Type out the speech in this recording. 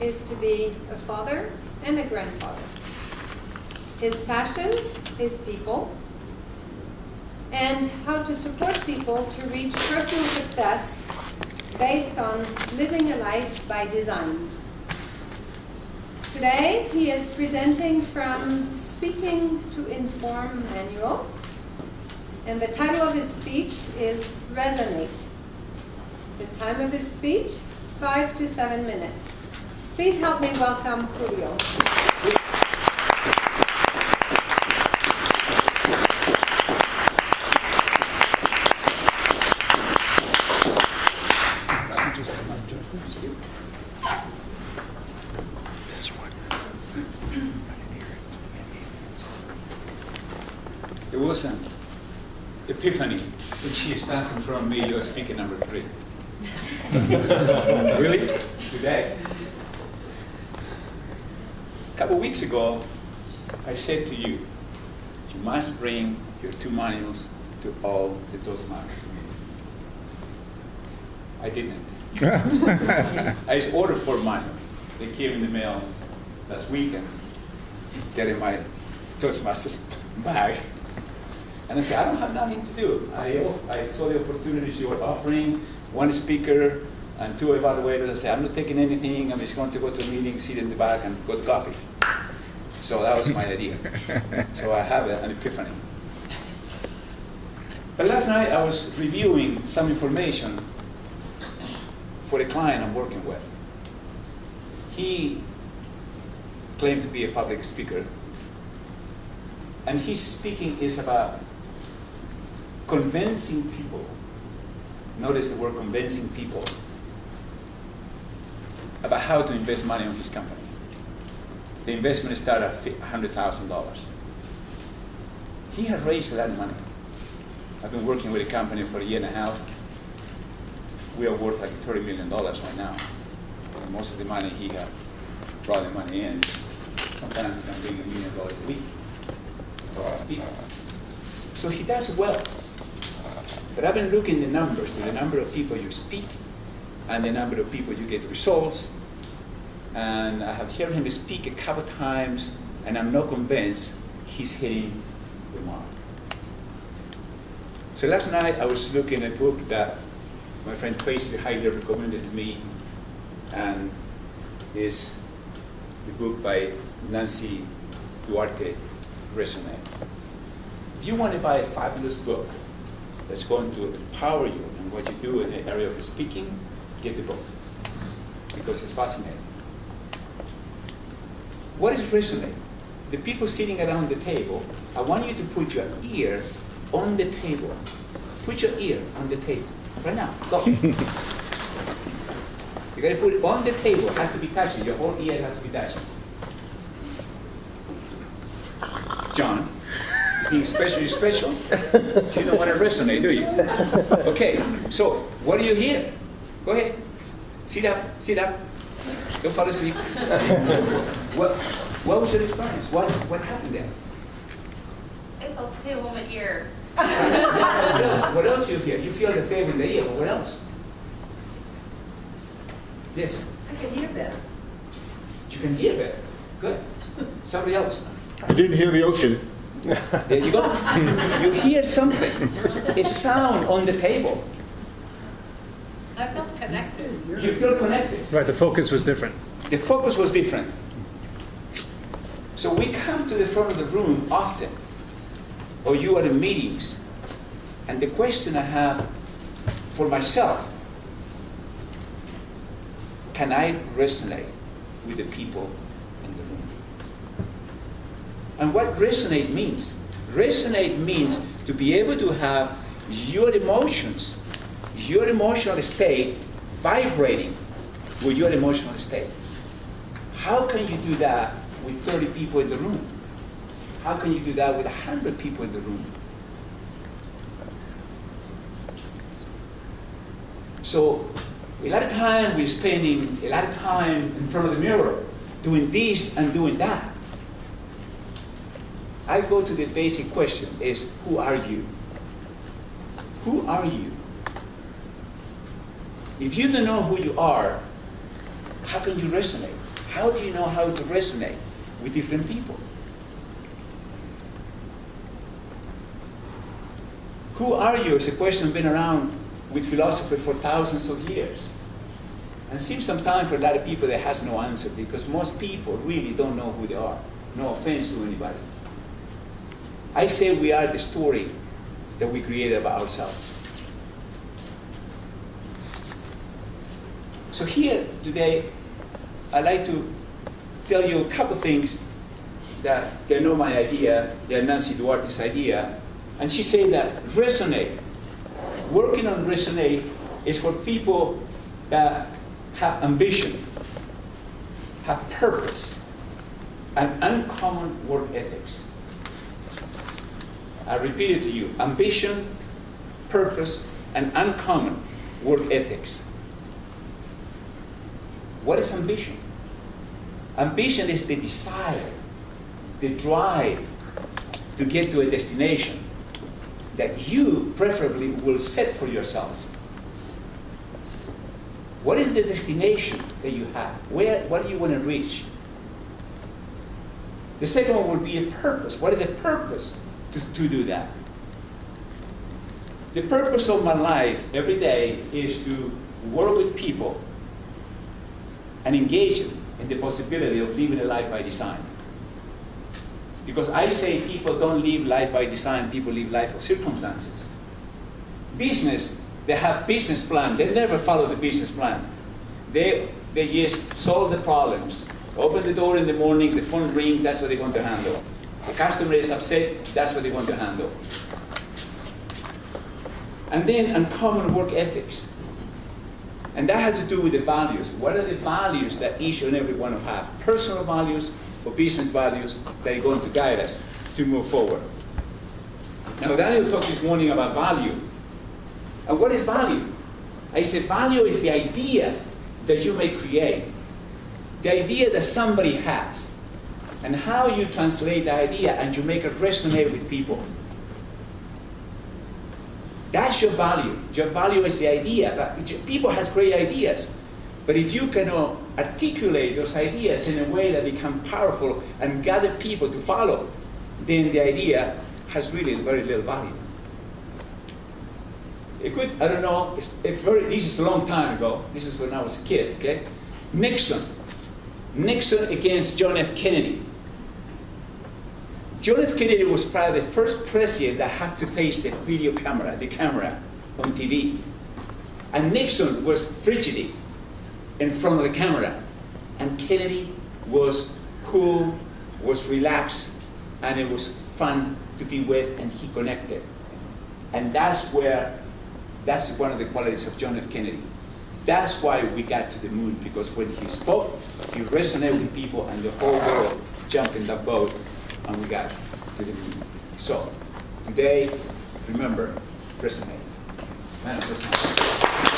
is to be a father and a grandfather. His passion is people and how to support people to reach personal success based on living a life by design. Today, he is presenting from Speaking to Inform Manual, and the title of his speech is Resonate. The time of his speech, 5 to 7 minutes. Please help me welcome Julio. It was an epiphany when she stands in front of me. You're speaker number 3. Really? Today? A couple of weeks ago, I said to you, you must bring your 2 manuals to all the Toastmasters meetings. I didn't. I just ordered 4 manuals. They came in the mail last week and get in my Toastmasters bag. And I said, I don't have nothing to do. I saw the opportunities you were offering, 1 speaker and 2 evaluators. I said, I'm not taking anything. I'm just going to go to a meeting, sit in the back, and go to coffee. So that was my idea. So I have an epiphany. But last night I was reviewing some information for a client I'm working with. He claimed to be a public speaker. And his speaking is about convincing people. Notice the word convincing people about how to invest money in his company. The investment started at $100,000. He had raised a lot of money. I've been working with a company for 1.5 years. We are worth like $30 million right now. And most of the money he had brought the money in. Sometimes he can bring $1 million a week. People. So he does well. But I've been looking at the numbers, the number of people you speak and the number of people you get results. And I have heard him speak a couple times, and I'm not convinced he's hitting the mark. So last night I was looking at a book that my friend Tracy highly recommended to me, and is the book by Nancy Duarte, Resonate. If you want to buy a fabulous book that's going to empower you in what you do in the area of speaking, get the book, because it's fascinating. What is Resonate? The people sitting around the table, I want you to put your ear on the table. Put your ear on the table. Right now, go. You got to put it on the table. It has to be touching. Your whole ear has to be touching. John, you think you're special? You don't want to resonate, do you? Okay, so what do you hear? Go ahead. Sit up, sit up. Don't fall asleep. What was your experience? What happened there? I felt the tail on my ear. What else you feel? You feel the tail in the ear, but what else? Yes? I can hear better. You can hear better. Good. Somebody else? I didn't hear the ocean. There you go. You hear something. A sound on the table. I felt connected. You feel connected. Right, the focus was different. The focus was different. So we come to the front of the room often, or you are in meetings, and the question I have for myself, can I resonate with the people in the room? And what resonate means? Resonate means to be able to have your emotions, your emotional state vibrating with your emotional state. How can you do that with 30 people in the room? How can you do that with 100 people in the room? So a lot of time we're spending a lot of time in front of the mirror doing this and doing that. I go to the basic question is, who are you? Who are you? If you don't know who you are, how can you resonate? How do you know how to resonate with different people? Who are you is a question been around with philosophy for thousands of years. And seems sometimes for a lot of people that has no answer, because most people really don't know who they are. No offense to anybody. I say we are the story that we create about ourselves. So here today, I'd like to tell you a couple things that they're not my idea, they're Nancy Duarte's idea. And she said that resonate, working on resonate is for people that have ambition, have purpose, and uncommon work ethics. I repeat it to you, ambition, purpose, and uncommon work ethics. What is ambition? Ambition is the desire, the drive to get to a destination that you preferably will set for yourself. What is the destination that you have? What do you want to reach? The second one would be a purpose. What is the purpose to do that? The purpose of my life every day is to work with people and engage them in the possibility of living a life by design. Because I say people don't live life by design, people live life of circumstances. Business, they have business plan, they never follow the business plan. They just solve the problems. Open the door in the morning, the phone rings, that's what they're going to handle. The customer is upset, that's what they're going to handle. And then uncommon work ethics. And that has to do with the values. What are the values that each and every one of us have? Personal values or business values that are going to guide us to move forward. Now, Daniel talked this morning about value. And what is value? I said value is the idea that you may create. The idea that somebody has. And how you translate the idea and you make it resonate with people. That's your value. Your value is the idea. People have great ideas. But if you cannot articulate those ideas in a way that become powerful and gather people to follow, then the idea has really very little value. I don't know, this is a long time ago. This is when I was a kid, okay? Nixon against John F. Kennedy. John F. Kennedy was probably the first president that had to face the video camera, the camera on TV. And Nixon was frigid in front of the camera. And Kennedy was cool, was relaxed, and it was fun to be with, and he connected. And that's one of the qualities of John F. Kennedy. That's why we got to the moon, because when he spoke, he resonated with people, and the whole world jumped in that boat, and we got to the moon. So, today, remember, resonate. Man, resonate.